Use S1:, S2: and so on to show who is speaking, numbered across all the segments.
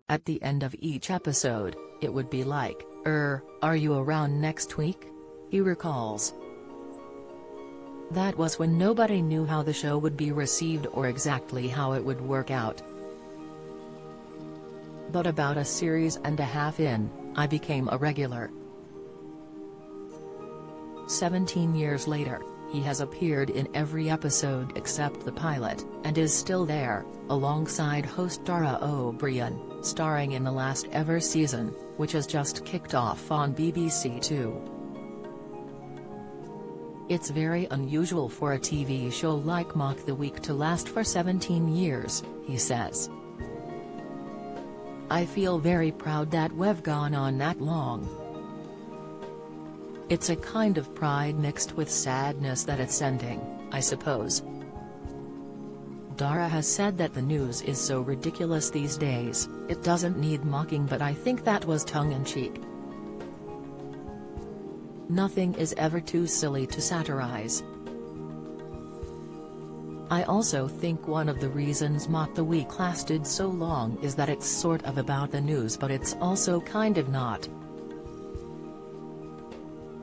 S1: At the end of each episode, it would be like, are you around next week?" he recalls. That was when nobody knew how the show would be received or exactly how it would work out. But about a series and a half in, I became a regular. 17 years later, he has appeared in every episode except the pilot, and is still there, alongside host Dara O'Brien, starring in the last ever season, which has just kicked off on BBC Two. It's very unusual for a TV show like Mock the Week to last for 17 years, he says. "I feel very proud that we've gone on that long. It's a kind of pride mixed with sadness that it's ending, I suppose." Dara has said that the news is so ridiculous these days, it doesn't need mocking, but I think that was tongue-in-cheek. Nothing is ever too silly to satirize. I also think one of the reasons Mock the Week lasted so long is that it's sort of about the news, but it's also kind of not.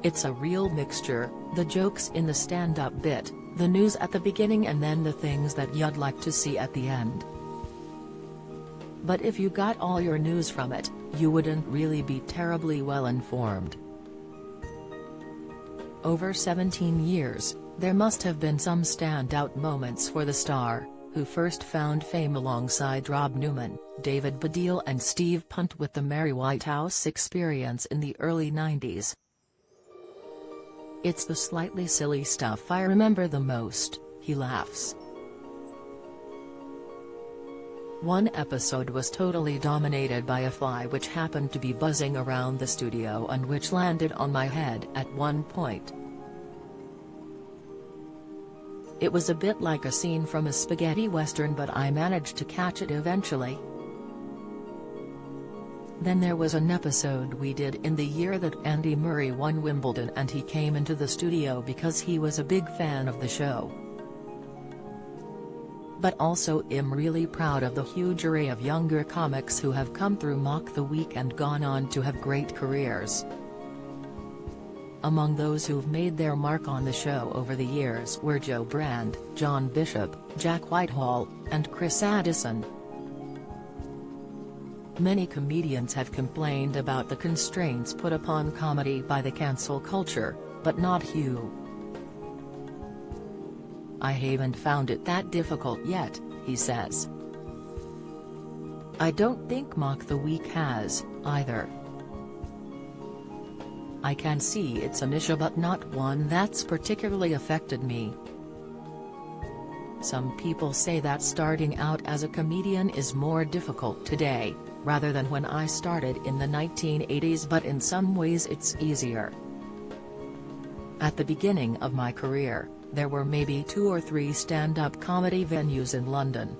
S1: It's a real mixture, the jokes in the stand-up bit, the news at the beginning, and then the things that you'd like to see at the end. But if you got all your news from it, you wouldn't really be terribly well informed. Over 17 years, there must have been some standout moments for the star, who first found fame alongside Rob Newman, David Baddiel and Steve Punt with the Merry White House Experience in the early 90s. "It's the slightly silly stuff I remember the most," he laughs. One episode was totally dominated by a fly which happened to be buzzing around the studio and which landed on my head at one point. It was a bit like a scene from a spaghetti western, but I managed to catch it eventually. Then there was an episode we did in the year that Andy Murray won Wimbledon, and he came into the studio because he was a big fan of the show. But also am really proud of the huge array of younger comics who have come through Mock the Week and gone on to have great careers. Among those who've made their mark on the show over the years were Joe Brand, John Bishop, Jack Whitehall, and Chris Addison. Many comedians have complained about the constraints put upon comedy by the cancel culture, but not Hugh. "I haven't found it that difficult yet," he says. "I don't think Mock the Week has, either. I can see it's an issue, but not one that's particularly affected me. Some people say that starting out as a comedian is more difficult today, rather than when I started in the 1980s, but in some ways it's easier. At the beginning of my career, there were maybe 2 or 3 stand-up comedy venues in London.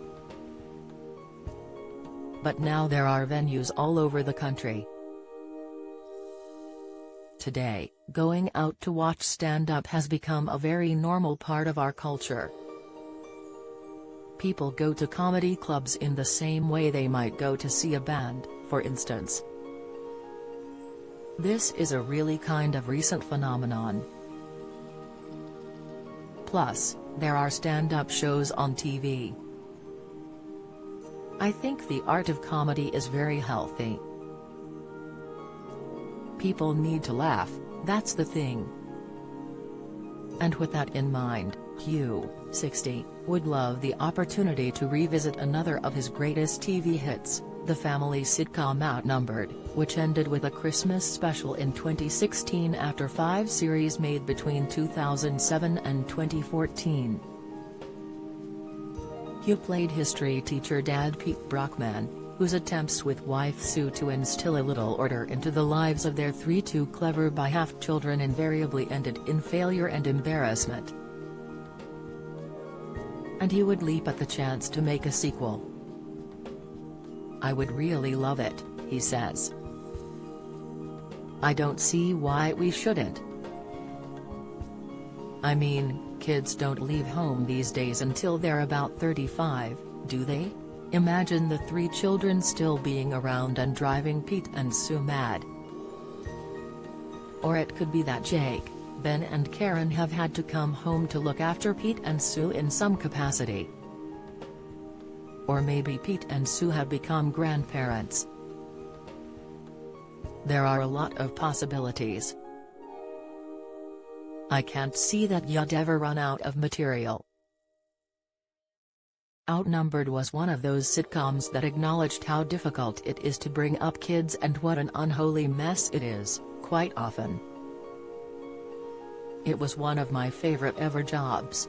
S1: But now there are venues all over the country. Today, going out to watch stand-up has become a very normal part of our culture. People go to comedy clubs in the same way they might go to see a band, for instance. This is a really kind of recent phenomenon. Plus, there are stand-up shows on TV. I think the art of comedy is very healthy. People need to laugh, that's the thing." And with that in mind, Hugh, 60, would love the opportunity to revisit another of his greatest TV hits, the family sitcom Outnumbered, which ended with a Christmas special in 2016 after 5 series made between 2007 and 2014. Hugh played history teacher Dad Pete Brockman, whose attempts with wife Sue to instill a little order into the lives of their 3 too clever by half children invariably ended in failure and embarrassment. And he would leap at the chance to make a sequel. "I would really love it," he says. "I don't see why we shouldn't. I mean, kids don't leave home these days until they're about 35, do they?" Imagine the three children still being around and driving Pete and Sue mad. Or it could be that Jake, Ben and Karen have had to come home to look after Pete and Sue in some capacity. Or maybe Pete and Sue have become grandparents. There are a lot of possibilities. I can't see that you'd ever run out of material. Outnumbered was one of those sitcoms that acknowledged how difficult it is to bring up kids and what an unholy mess it is, quite often. It was one of my favorite ever jobs.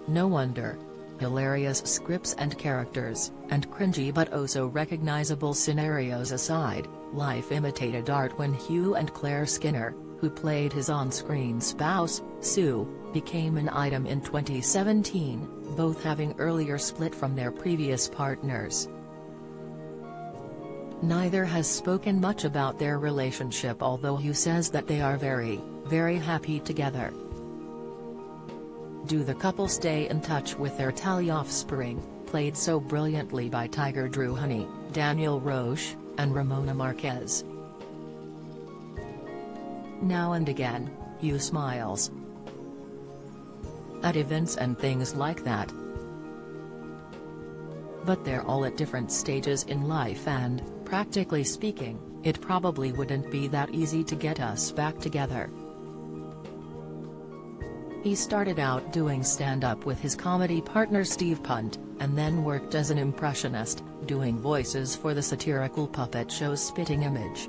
S1: No wonder. Hilarious scripts and characters, and cringy but oh so recognizable scenarios aside, life imitated art when Hugh and Claire Skinner, who played his on-screen spouse, Sue, became an item in 2017, both having earlier split from their previous partners. Neither has spoken much about their relationship, although Hugh says that they are very, very happy together. Do the couple stay in touch with their tally offspring, played so brilliantly by Tiger Drew Honey, Daniel Roche, and Ramona Marquez? Now and again, Hugh smiles at events and things like that. But they're all at different stages in life and, practically speaking, it probably wouldn't be that easy to get us back together. He started out doing stand-up with his comedy partner Steve Punt, and then worked as an impressionist, doing voices for the satirical puppet show Spitting Image.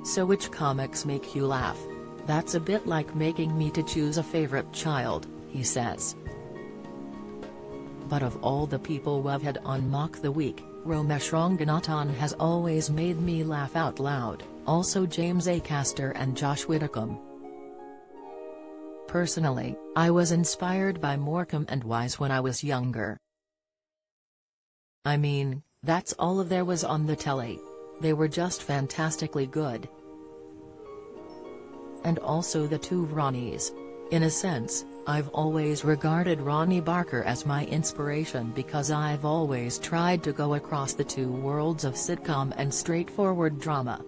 S1: So which comics make you laugh? That's a bit like making me to choose a favorite child, he says. But of all the people we've had on Mock the Week, Romesh Ranganathan has always made me laugh out loud, also James Acaster and Josh Widdicombe. Personally, I was inspired by Morecambe and Wise when I was younger. I mean, that's all of there was on the telly. They were just fantastically good. And also the two Ronnies. In a sense, I've always regarded Ronnie Barker as my inspiration because I've always tried to go across the two worlds of sitcom and straightforward drama.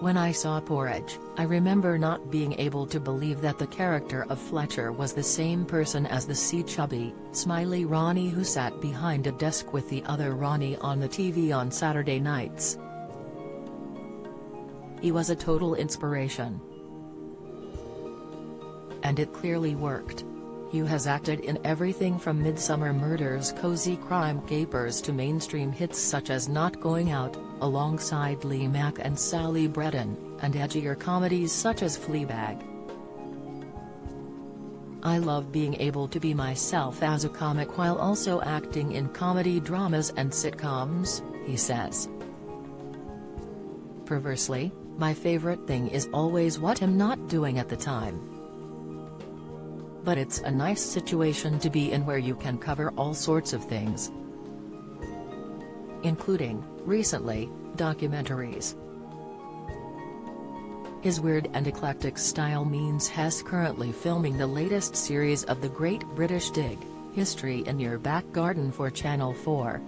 S1: When I saw Porridge, I remember not being able to believe that the character of Fletcher was the same person as the chubby, smiley Ronnie who sat behind a desk with the other Ronnie on the TV on Saturday nights. He was a total inspiration. And it clearly worked. Hugh has acted in everything from Midsummer Murders' cozy crime capers to mainstream hits such as Not Going Out, alongside Lee Mack and Sally Bredon, and edgier comedies such as Fleabag. I love being able to be myself as a comic while also acting in comedy dramas and sitcoms, he says. Perversely, my favorite thing is always what I'm not doing at the time. But it's a nice situation to be in where you can cover all sorts of things. Including, recently, documentaries. His weird and eclectic style means he's currently filming the latest series of The Great British Dig, History in Your Back Garden for Channel 4.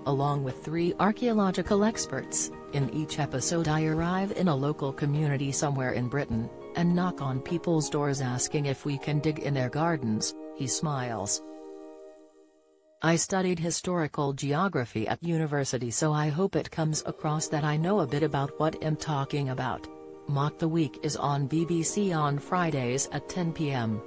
S1: Along with 3 archaeological experts, in each episode I arrive in a local community somewhere in Britain, and knock on people's doors asking if we can dig in their gardens, he smiles. I studied historical geography at university, so I hope it comes across that I know a bit about what I'm talking about. Mock the Week is on BBC on Fridays at 10 p.m.